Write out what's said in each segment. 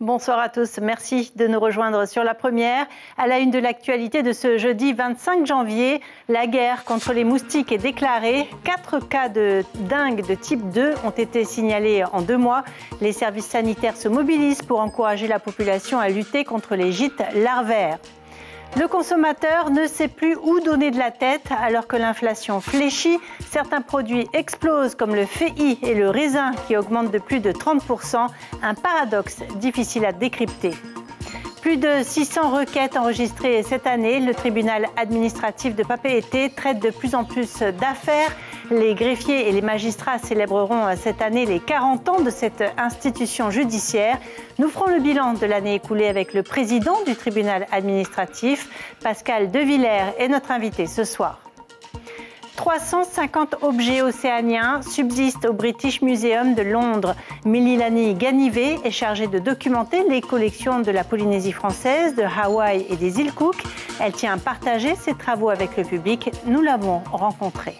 Bonsoir à tous, merci de nous rejoindre sur La Première. À la une de l'actualité de ce jeudi 25 janvier, la guerre contre les moustiques est déclarée. 4 cas de dengue de type 2 ont été signalés en 2 mois. Les services sanitaires se mobilisent pour encourager la population à lutter contre les gîtes larvaires. Le consommateur ne sait plus où donner de la tête alors que l'inflation fléchit. Certains produits explosent comme le fenouil et le raisin qui augmentent de plus de 30%. Un paradoxe difficile à décrypter. Plus de 600 requêtes enregistrées cette année. Le tribunal administratif de Papeete traite de plus en plus d'affaires. Les greffiers et les magistrats célébreront cette année les 40 ans de cette institution judiciaire. Nous ferons le bilan de l'année écoulée avec le président du tribunal administratif, Pascal Devillers, est notre invité ce soir. 350 objets océaniens subsistent au British Museum de Londres. Mililani Ganivet est chargée de documenter les collections de la Polynésie française, de Hawaï et des îles Cook. Elle tient à partager ses travaux avec le public. Nous l'avons rencontrée.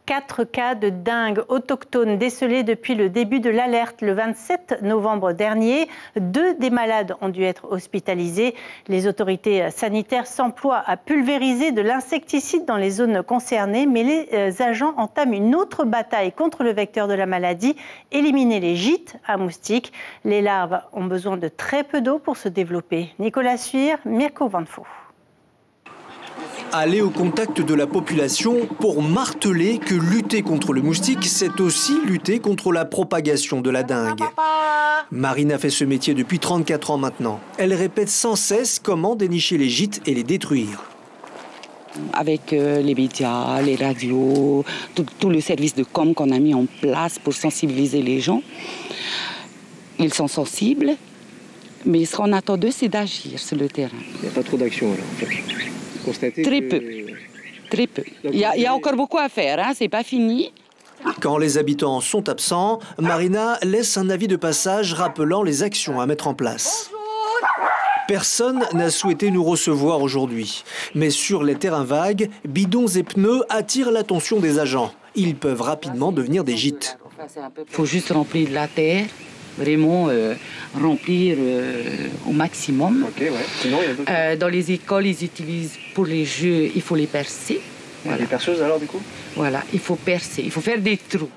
4 cas de dengue autochtones décelés depuis le début de l'alerte le 27 novembre dernier. 2 des malades ont dû être hospitalisés. Les autorités sanitaires s'emploient à pulvériser de l'insecticide dans les zones concernées, mais les agents entament une autre bataille contre le vecteur de la maladie, éliminer les gîtes à moustiques. Les larves ont besoin de très peu d'eau pour se développer. Nicolas Suire, Mirko Vanfo. Aller au contact de la population pour marteler que lutter contre le moustique, c'est aussi lutter contre la propagation de la dengue. Marina fait ce métier depuis 34 ans maintenant. Elle répète sans cesse comment dénicher les gîtes et les détruire. Avec les médias, les radios, tout le service de com qu'on a mis en place pour sensibiliser les gens, ils sont sensibles, mais ce qu'on attend d'eux, c'est d'agir sur le terrain. Il n'y a pas trop d'action alors en fait. Très peu. Très peu. Il y a encore beaucoup à faire, hein, c'est pas fini. Quand les habitants sont absents, Marina laisse un avis de passage rappelant les actions à mettre en place. Personne n'a souhaité nous recevoir aujourd'hui. Mais sur les terrains vagues, bidons et pneus attirent l'attention des agents. Ils peuvent rapidement devenir des gîtes. Il faut juste remplir de la terre. Vraiment remplir au maximum. Okay, ouais. Sinon, il y a dans les écoles, ils utilisent pour les jeux, il faut les percer. Voilà. Les perceuses alors du coup? Voilà, il faut percer, il faut faire des trous.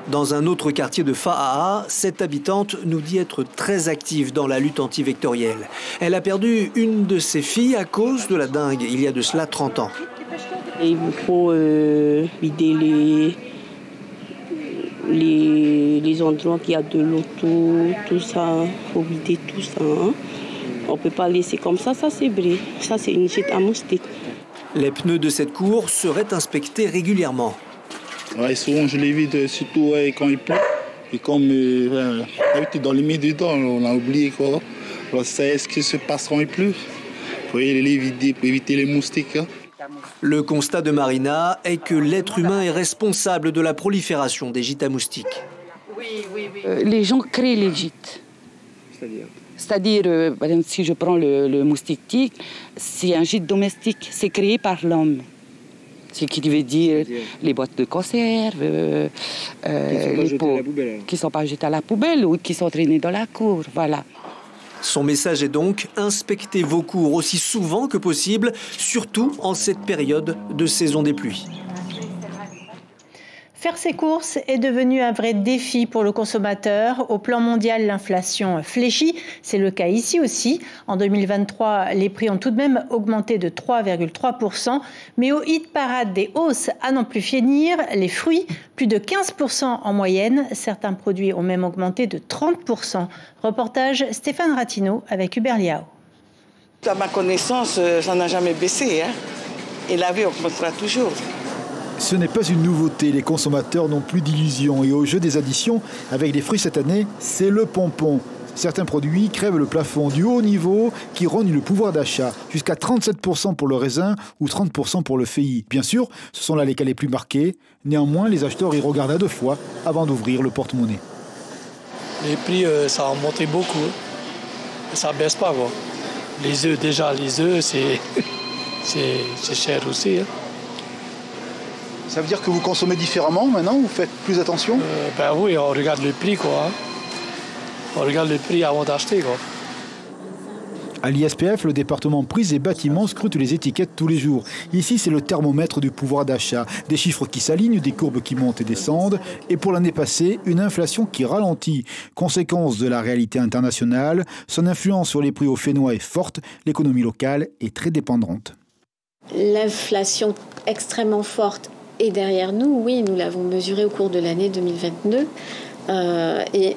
Dans un autre quartier de Fa'a'a, cette habitante nous dit être très active dans la lutte antivectorielle. Elle a perdu une de ses filles à cause de la dengue il y a de cela 30 ans. Et il faut vider les endroits qui a de l'auto, tout ça, il faut vider tout ça. Hein. On ne peut pas laisser comme ça c'est vrai. Ça, c'est une gîte à moustiques. Les pneus de cette cour seraient inspectés régulièrement. Ouais, souvent, je les vide, surtout quand il pleut. Et comme dans les milieux dedans, on a oublié quoi. Alors, c'est ce qui se passe quand il pleut. Il faut les vider pour éviter les moustiques. Hein. Le constat de Marina est que l'être humain est responsable de la prolifération des gîtes à moustiques. Les gens créent les gîtes. C'est-à-dire, par exemple, si je prends le moustique tigre, c'est un gîte domestique, c'est créé par l'homme. Ce qui veut dire les boîtes de conserve, les pots qui ne sont pas jetés à la poubelle ou qui sont traînés dans la cour, voilà. Son message est donc inspectez vos cours aussi souvent que possible, surtout en cette période de saison des pluies. Faire ses courses est devenu un vrai défi pour le consommateur. Au plan mondial, l'inflation fléchit. C'est le cas ici aussi. En 2023, les prix ont tout de même augmenté de 3,3%. Mais au hit parade des hausses à n'en plus finir, les fruits, plus de 15% en moyenne. Certains produits ont même augmenté de 30%. Reportage Stéphane Ratineau avec Hubert Liao. À ma connaissance, ça n'a jamais baissé. Hein. Et la vie augmentera toujours. Ce n'est pas une nouveauté, les consommateurs n'ont plus d'illusions. Et au jeu des additions, avec les fruits cette année, c'est le pompon. Certains produits crèvent le plafond du haut niveau qui rogne le pouvoir d'achat. Jusqu'à 37% pour le raisin ou 30% pour le fenouil. Bien sûr, ce sont là les cas les plus marqués. Néanmoins, les acheteurs y regardent à 2 fois avant d'ouvrir le porte-monnaie. Les prix, ça a monté beaucoup. Ça ne baisse pas. Quoi. Les œufs, c'est cher aussi. Hein. Ça veut dire que vous consommez différemment maintenant? Vous faites plus attention? Ben oui, on regarde le prix, quoi. On regarde le prix avant d'acheter, quoi. À l'ISPF, le département prix et bâtiments scrute les étiquettes tous les jours. Ici, c'est le thermomètre du pouvoir d'achat. Des chiffres qui s'alignent, des courbes qui montent et descendent. Et pour l'année passée, une inflation qui ralentit. Conséquence de la réalité internationale, son influence sur les prix au Fénois est forte. L'économie locale est très dépendante. L'inflation extrêmement forte est derrière nous. Oui, nous l'avons mesurée au cours de l'année 2022. Et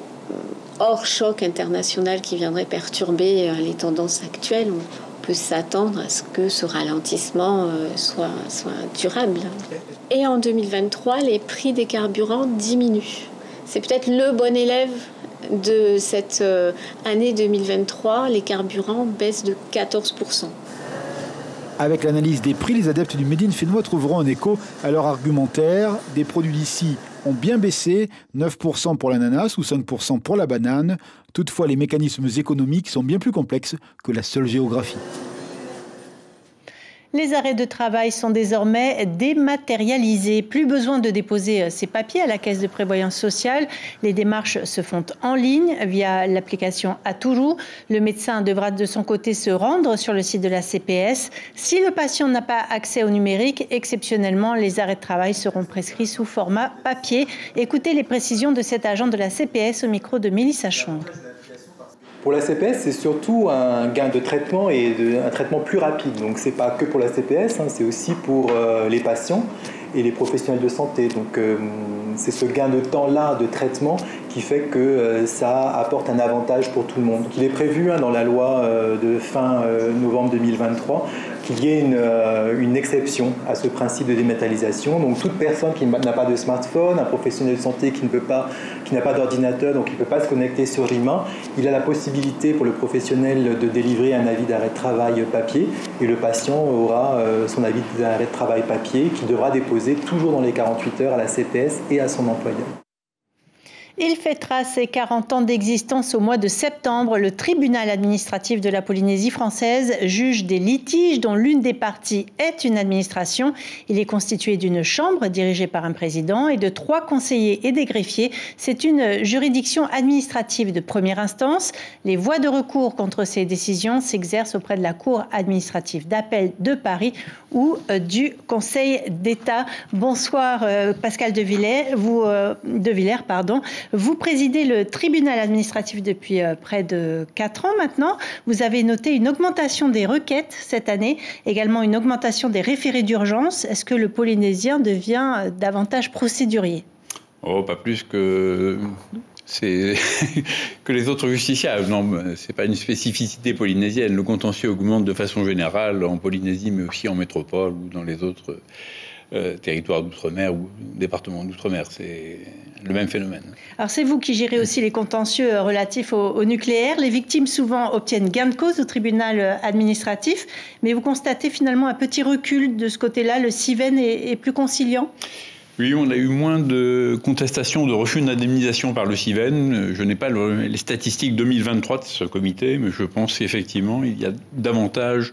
hors choc international qui viendrait perturber les tendances actuelles, on peut s'attendre à ce que ce ralentissement soit durable. Et en 2023, les prix des carburants diminuent. C'est peut-être le bon élève de cette année 2023. Les carburants baissent de 14%. Avec l'analyse des prix, les adeptes du Made in Fénois trouveront un écho à leur argumentaire. Des produits d'ici ont bien baissé, 9% pour l'ananas ou 5% pour la banane. Toutefois, les mécanismes économiques sont bien plus complexes que la seule géographie. Les arrêts de travail sont désormais dématérialisés. Plus besoin de déposer ses papiers à la caisse de prévoyance sociale. Les démarches se font en ligne via l'application Atourou. Le médecin devra de son côté se rendre sur le site de la CPS. Si le patient n'a pas accès au numérique, exceptionnellement, les arrêts de travail seront prescrits sous format papier. Écoutez les précisions de cet agent de la CPS au micro de Mélissa Chong. Pour la CPS, c'est surtout un gain de traitement et un traitement plus rapide. Donc, ce n'est pas que pour la CPS, c'est aussi pour les patients et les professionnels de santé. Donc, c'est ce gain de temps-là de traitement qui fait que ça apporte un avantage pour tout le monde. Il est prévu dans la loi de fin novembre 2023 qu'il y ait une exception à ce principe de dématérialisation. Donc toute personne qui n'a pas de smartphone, un professionnel de santé qui n'a pas d'ordinateur, donc qui ne peut pas se connecter sur l'IMA, il a la possibilité pour le professionnel de délivrer un avis d'arrêt de travail papier et le patient aura son avis d'arrêt de travail papier qu'il devra déposer toujours dans les 48 heures à la CPS et à son employeur. Il fêtera ses 40 ans d'existence au mois de septembre. Le tribunal administratif de la Polynésie française juge des litiges dont l'une des parties est une administration. Il est constitué d'une chambre dirigée par un président et de 3 conseillers et des greffiers. C'est une juridiction administrative de première instance. Les voies de recours contre ces décisions s'exercent auprès de la Cour administrative d'appel de Paris ou du Conseil d'État. Bonsoir Pascal de Villers, Vous présidez le tribunal administratif depuis près de 4 ans maintenant. Vous avez noté une augmentation des requêtes cette année, également une augmentation des référés d'urgence. Est-ce que le polynésien devient davantage procédurier ? Oh, pas plus que les autres justiciables. Non, c'est pas une spécificité polynésienne. Le contentieux augmente de façon générale en Polynésie, mais aussi en métropole ou dans les autres territoires d'outre-mer ou départements d'outre-mer. C'est le même phénomène. Alors c'est vous qui gérez aussi les contentieux relatifs au nucléaire. Les victimes souvent obtiennent gain de cause au tribunal administratif, mais vous constatez finalement un petit recul de ce côté-là. Le CIVEN est plus conciliant ? Oui, on a eu moins de contestations de refus d'indemnisation par le CIVEN. Je n'ai pas les statistiques 2023 de ce comité, mais je pense qu'effectivement, il y a davantage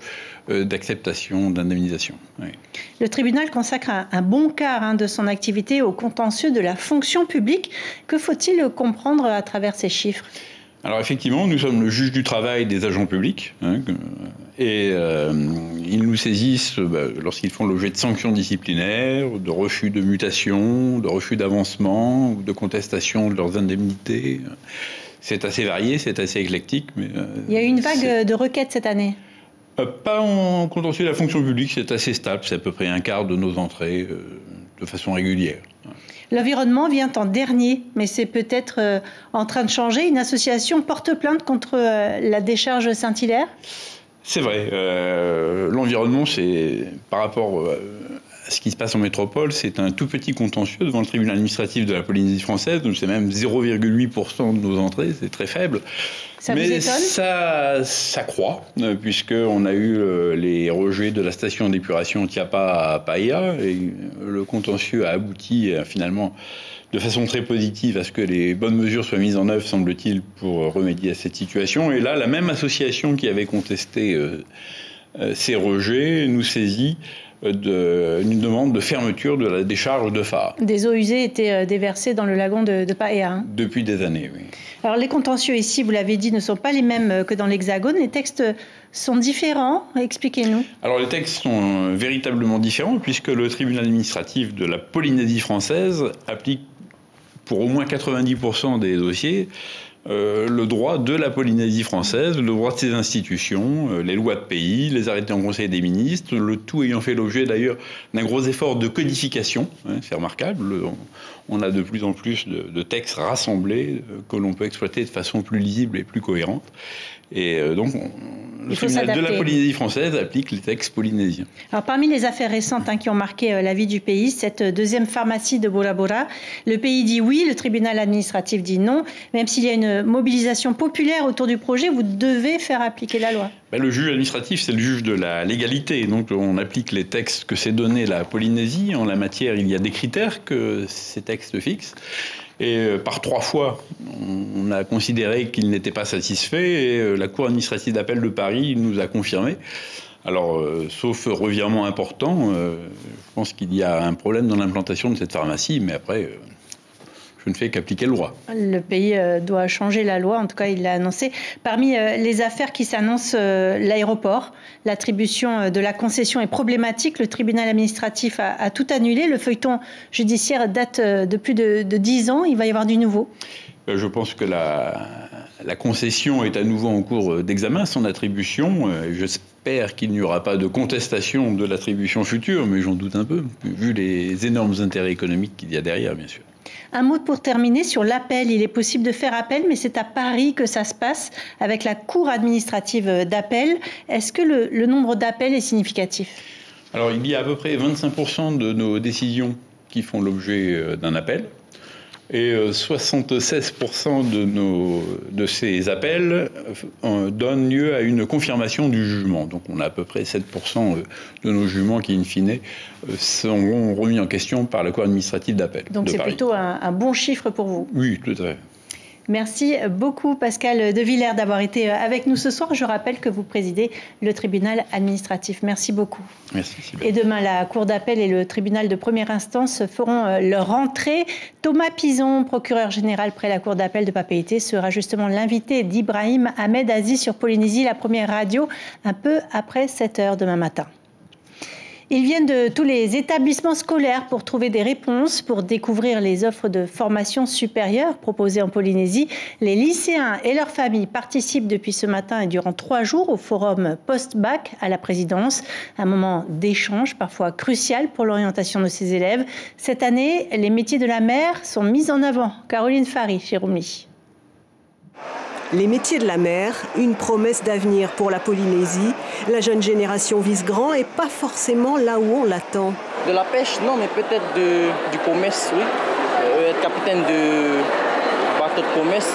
d'acceptation, d'indemnisation. Oui. Le tribunal consacre un bon quart de son activité au contentieux de la fonction publique. Que faut-il comprendre à travers ces chiffres ? Alors effectivement, nous sommes le juge du travail des agents publics et ils nous saisissent lorsqu'ils font l'objet de sanctions disciplinaires, de refus de mutation, de refus d'avancement ou de contestation de leurs indemnités. C'est assez varié, c'est assez éclectique. Mais, il y a eu une vague de requêtes cette année ? Pas en contentieux de la fonction publique, c'est assez stable, c'est à peu près un quart de nos entrées de façon régulière. L'environnement vient en dernier, mais c'est peut-être en train de changer. Une association porte plainte contre la décharge Saint-Hilaire ? C'est vrai. L'environnement, c'est par rapport à ce qui se passe en métropole, c'est un tout petit contentieux devant le tribunal administratif de la Polynésie française. Donc c'est même 0,8% de nos entrées, c'est très faible. Ça vous étonne ? Ça croît, puisqu'on a eu les rejets de la station d'épuration Tiapa à Paia, et le contentieux a abouti finalement de façon très positive à ce que les bonnes mesures soient mises en œuvre, semble-t-il, pour remédier à cette situation. Et là, la même association qui avait contesté ces rejets nous saisit d'une demande de fermeture de la décharge de Faa. Des eaux usées étaient déversées dans le lagon de Paia. Depuis des années, oui. Alors les contentieux ici, vous l'avez dit, ne sont pas les mêmes que dans l'Hexagone. Les textes sont différents. Expliquez-nous. Alors les textes sont véritablement différents puisque le tribunal administratif de la Polynésie française applique pour au moins 90% des dossiers le droit de la Polynésie française, le droit de ses institutions, les lois de pays, les arrêtés en Conseil des ministres, le tout ayant fait l'objet d'ailleurs d'un gros effort de codification. C'est remarquable. On a de plus en plus de textes rassemblés que l'on peut exploiter de façon plus lisible et plus cohérente. Et donc, le tribunal de la Polynésie française applique les textes polynésiens. Alors, parmi les affaires récentes qui ont marqué la vie du pays, cette deuxième pharmacie de Bora Bora, le pays dit oui, le tribunal administratif dit non. Même s'il y a une mobilisation populaire autour du projet, vous devez faire appliquer la loi. Le juge administratif, c'est le juge de la légalité. Donc, on applique les textes que s'est donné la Polynésie. En la matière, il y a des critères que ces textes fixent. Et par 3 fois, on a considéré qu'il n'était pas satisfait et la Cour administrative d'appel de Paris nous a confirmé. Alors, sauf revirement important, je pense qu'il y a un problème dans l'implantation de cette pharmacie, mais après, je ne fais qu'appliquer le droit. Le pays doit changer la loi, en tout cas il l'a annoncé. Parmi les affaires qui s'annoncent, l'aéroport, l'attribution de la concession est problématique. Le tribunal administratif a tout annulé. Le feuilleton judiciaire date de plus de 10 ans. Il va y avoir du nouveau. Je pense que la concession est à nouveau en cours d'examen, son attribution. J'espère qu'il n'y aura pas de contestation de l'attribution future, mais j'en doute un peu, vu les énormes intérêts économiques qu'il y a derrière, bien sûr. Un mot pour terminer sur l'appel. Il est possible de faire appel, mais c'est à Paris que ça se passe avec la Cour administrative d'appel. Est-ce que le nombre d'appels est significatif ? Alors, il y a à peu près 25% de nos décisions qui font l'objet d'un appel. Et 76% de ces appels donnent lieu à une confirmation du jugement. Donc on a à peu près 7% de nos jugements qui, in fine, seront remis en question par la Cour administrative d'appel. Donc c'est plutôt un bon chiffre pour vous. Oui, tout à fait. Merci beaucoup Pascal de Villers d'avoir été avec nous ce soir. Je rappelle que vous présidez le tribunal administratif. Merci beaucoup. Merci. Et demain, la Cour d'appel et le tribunal de première instance feront leur rentrée. Thomas Pizon, procureur général près la Cour d'appel de Papeete, sera justement l'invité d'Ibrahim Ahmed Aziz sur Polynésie, la première radio, un peu après 7h demain matin. Ils viennent de tous les établissements scolaires pour trouver des réponses, pour découvrir les offres de formation supérieure proposées en Polynésie. Les lycéens et leurs familles participent depuis ce matin et durant 3 jours au forum post-bac à la présidence. Un moment d'échange parfois crucial pour l'orientation de ces élèves. Cette année, les métiers de la mer sont mis en avant. Caroline Fary, chez Rumli. Les métiers de la mer, une promesse d'avenir pour la Polynésie. La jeune génération vise grand et pas forcément là où on l'attend. De la pêche, non, mais peut-être du commerce, oui. Être capitaine de bateau de commerce,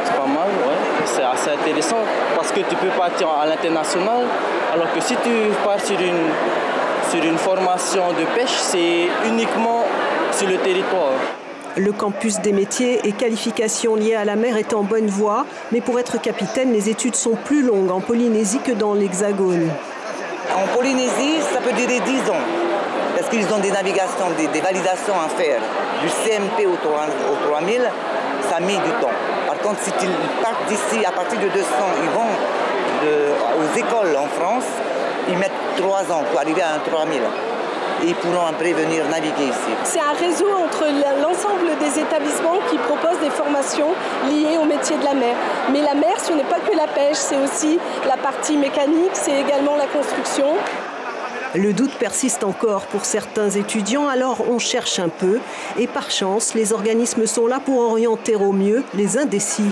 c'est pas mal, ouais. C'est assez intéressant parce que tu peux partir à l'international, alors que si tu pars sur une formation de pêche, c'est uniquement sur le territoire. Le campus des métiers et qualifications liées à la mer est en bonne voie, mais pour être capitaine, les études sont plus longues en Polynésie que dans l'Hexagone. En Polynésie, ça peut durer 10 ans, parce qu'ils ont des navigations, des validations à faire. Du CMP au 3000, ça met du temps. Par contre, si ils partent d'ici, à partir de 200, ils vont aux écoles en France, ils mettent 3 ans pour arriver à un 3000. Et ils pourront après venir naviguer ici. C'est un réseau entre l'ensemble des établissements qui proposent des formations liées au métier de la mer. Mais la mer, ce n'est pas que la pêche, c'est aussi la partie mécanique, c'est également la construction. Le doute persiste encore pour certains étudiants, alors on cherche un peu. Et par chance, les organismes sont là pour orienter au mieux les indécis.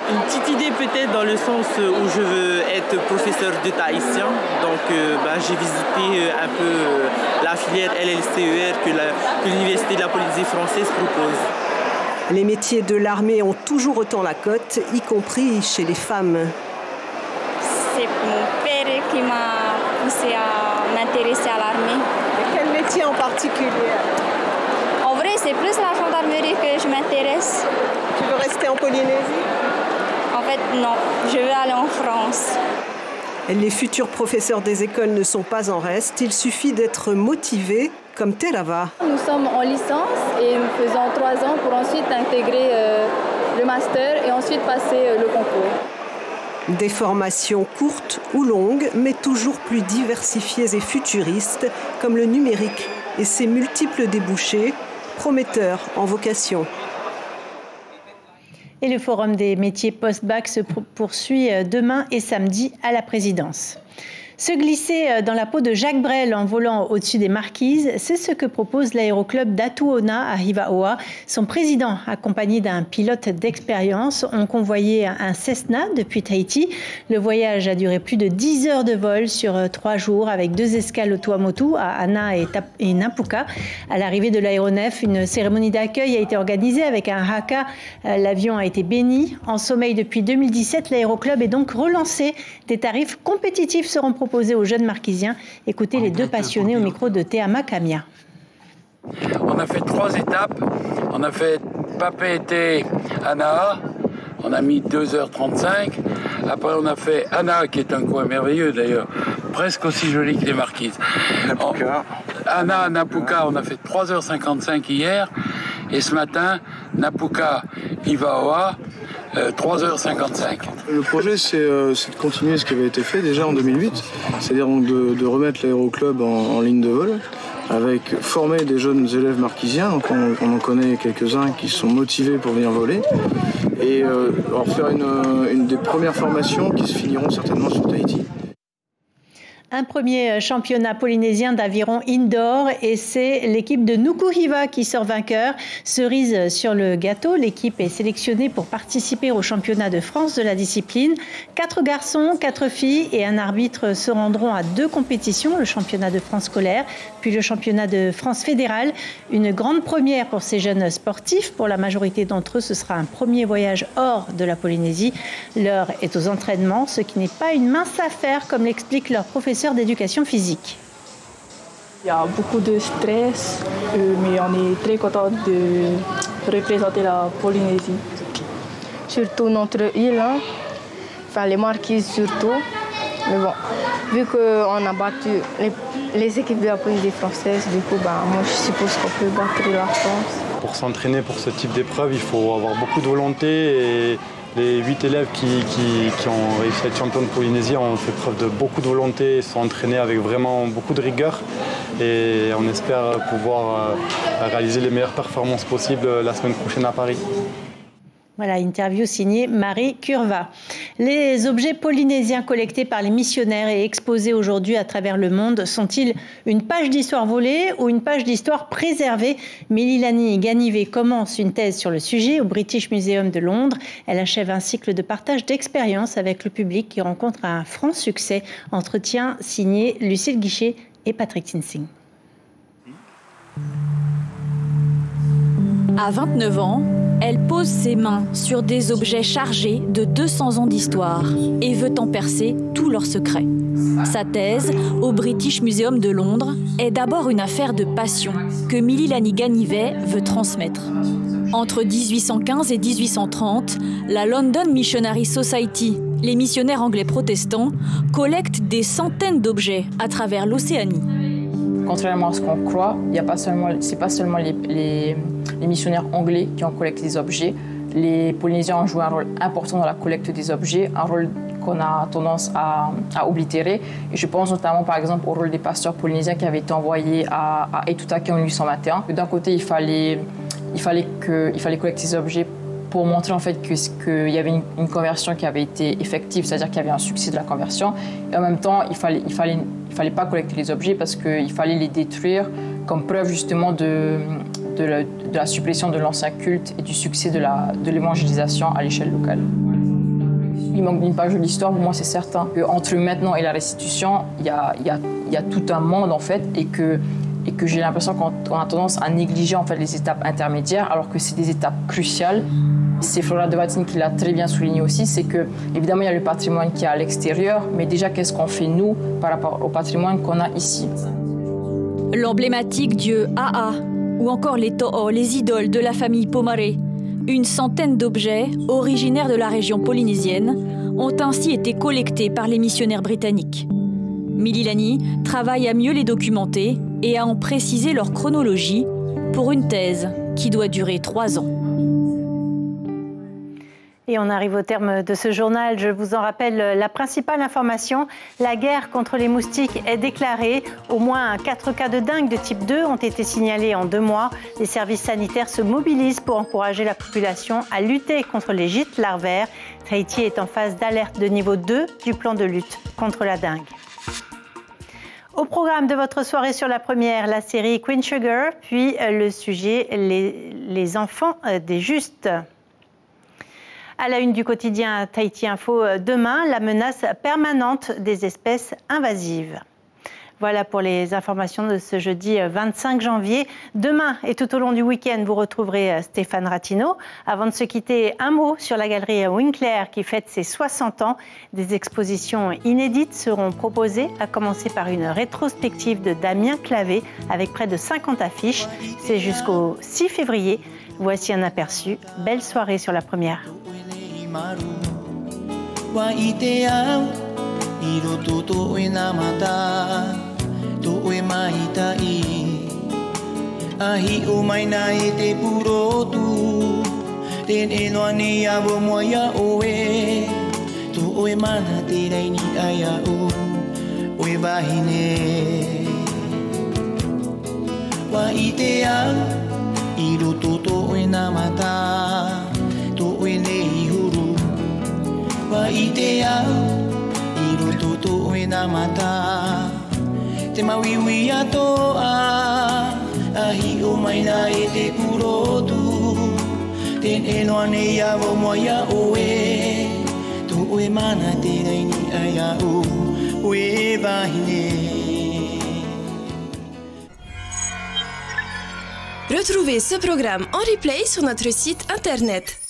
Une petite idée peut-être dans le sens où je veux être professeur de tahitien. Donc j'ai visité un peu la filière LLCER que l'Université de la Polynésie française propose. Les métiers de l'armée ont toujours autant la cote, y compris chez les femmes. C'est mon père qui m'a poussé à m'intéresser à l'armée. Quel métier en particulier? En vrai, c'est plus la gendarmerie que je m'intéresse. Tu veux rester en Polynésie? En fait, non. Je veux aller en France. Les futurs professeurs des écoles ne sont pas en reste. Il suffit d'être motivé, comme Terava. Nous sommes en licence et nous faisons 3 ans pour ensuite intégrer le master et ensuite passer le concours. Des formations courtes ou longues, mais toujours plus diversifiées et futuristes, comme le numérique et ses multiples débouchés, prometteurs en vocation. Et le forum des métiers post-bac se poursuit demain et samedi à la présidence. Se glisser dans la peau de Jacques Brel en volant au-dessus des marquises, c'est ce que propose l'aéroclub d'Atuona à Hivaoa. Son président, accompagné d'un pilote d'expérience, ont convoyé un Cessna depuis Tahiti. Le voyage a duré plus de 10 heures de vol sur 3 jours avec 2 escales au Tuamotu, à Ana et Napuka. À l'arrivée de l'aéronef, une cérémonie d'accueil a été organisée avec un haka. L'avion a été béni. En sommeil depuis 2017, l'aéroclub est donc relancé. Des tarifs compétitifs seront proposés aux jeunes marquisiens. Écoutez les 2 passionnés au micro de Théama Kamia. On a fait 3 étapes. On a fait Papeete Anaa. On a mis 2h35. Après, on a fait Ana, qui est un coin merveilleux d'ailleurs, presque aussi joli que les marquises. Ana, Napuka, on a fait 3h55 hier. Et ce matin, Napuka, Hivaoa, 3h55. Le projet, c'est de continuer ce qui avait été fait déjà en 2008, c'est-à-dire de remettre l'aéroclub en ligne de vol, avec former des jeunes élèves marquisiens, donc on en connaît quelques-uns qui sont motivés pour venir voler, et leur faire une des premières formations qui se finiront certainement sur Tahiti. Un premier championnat polynésien d'aviron indoor et c'est l'équipe de Nukuhiva qui sort vainqueur. Cerise sur le gâteau, l'équipe est sélectionnée pour participer au championnat de France de la discipline. 4 garçons, 4 filles et un arbitre se rendront à 2 compétitions, le championnat de France scolaire puis le championnat de France fédéral. Une grande première pour ces jeunes sportifs. Pour la majorité d'entre eux, ce sera un premier voyage hors de la Polynésie. L'heure est aux entraînements, ce qui n'est pas une mince affaire comme l'explique leur professeur d'éducation physique. Il y a beaucoup de stress, mais on est très content de représenter la Polynésie. Surtout notre île, enfin les marquises surtout. Mais bon, vu qu'on a battu les équipes de la Polynésie française, du coup, moi je suppose qu'on peut battre la France. Pour s'entraîner pour ce type d'épreuve, il faut avoir beaucoup de volonté et les 8 élèves qui ont réussi à être champions de Polynésie ont fait preuve de beaucoup de volonté, sont entraînés avec vraiment beaucoup de rigueur et on espère pouvoir réaliser les meilleures performances possibles la semaine prochaine à Paris. Voilà, interview signée Marie Curva. Les objets polynésiens collectés par les missionnaires et exposés aujourd'hui à travers le monde sont-ils une page d'histoire volée ou une page d'histoire préservée? Melilani Ganivé commence une thèse sur le sujet au British Museum de Londres. Elle achève un cycle de partage d'expériences avec le public qui rencontre un franc succès. Entretien signé Lucille Guichet et Patrick Tinsing. À 29 ans, elle pose ses mains sur des objets chargés de 200 ans d'histoire et veut en percer tous leurs secrets. Sa thèse, au British Museum de Londres, est d'abord une affaire de passion que Melilani Ganivé veut transmettre. Entre 1815 et 1830, la London Missionary Society, les missionnaires anglais protestants, collectent des centaines d'objets à travers l'Océanie. Contrairement à ce qu'on croit, c'est pas seulement les missionnaires anglais qui ont collecté des objets. Les Polynésiens ont joué un rôle important dans la collecte des objets, un rôle qu'on a tendance à oblitérer. Et je pense notamment par exemple au rôle des pasteurs polynésiens qui avaient été envoyés à Aitutaki en 1821. D'un côté, il fallait collecter ces objets pour montrer en fait qu'il y avait une conversion qui avait été effective, c'est-à-dire qu'il y avait un succès de la conversion. Et en même temps, il fallait pas collecter les objets parce qu'il fallait les détruire comme preuve justement de la suppression de l'ancien culte et du succès de l'évangélisation à l'échelle locale. Il manque d'une page de l'histoire, pour moi c'est certain. Entre maintenant et la restitution, il y a tout un monde en fait et que j'ai l'impression qu'on a tendance à négliger en fait les étapes intermédiaires alors que c'est des étapes cruciales. C'est Flora de Watine qui l'a très bien souligné aussi, c'est que évidemment il y a le patrimoine qui est à l'extérieur, mais déjà qu'est-ce qu'on fait nous par rapport au patrimoine qu'on a ici. L'emblématique dieu Aa ou encore les To'o, les idoles de la famille Pomare, une centaine d'objets originaires de la région polynésienne ont ainsi été collectés par les missionnaires britanniques. Melilani travaille à mieux les documenter et à en préciser leur chronologie pour une thèse qui doit durer 3 ans. Et on arrive au terme de ce journal. Je vous en rappelle la principale information. La guerre contre les moustiques est déclarée. Au moins 4 cas de dengue de type 2 ont été signalés en 2 mois. Les services sanitaires se mobilisent pour encourager la population à lutter contre les gîtes larvaires. Tahiti est en phase d'alerte de niveau 2 du plan de lutte contre la dengue. Au programme de votre soirée sur la première, la série Queen Sugar, puis le sujet les enfants des justes. À la une du quotidien Tahiti Info, demain, la menace permanente des espèces invasives. Voilà pour les informations de ce jeudi 25 janvier. Demain et tout au long du week-end, vous retrouverez Stéphane Rattino. Avant de se quitter, un mot sur la galerie Winkler qui fête ses 60 ans. Des expositions inédites seront proposées, à commencer par une rétrospective de Damien Clavé avec près de 50 affiches. C'est jusqu'au 6 février. Voici un aperçu. Belle soirée sur la première. Wa i te au, i roto to e nā mata, to e mahita i. Ahi o mai nā e te purotu, ten e noa ne awo mua ia oe, to o e mana te reini ai a o e wahine. Wa i te au, i roto to e nā mata, to e nei huru. Wa i te au, i roto to e nā mata, te mawiwi atoa, ahi o mai nā e te purotu, ten e noa nei awo mua ia oe, to o e mana te reini ai a o e wahine. Retrouvez ce programme en replay sur notre site internet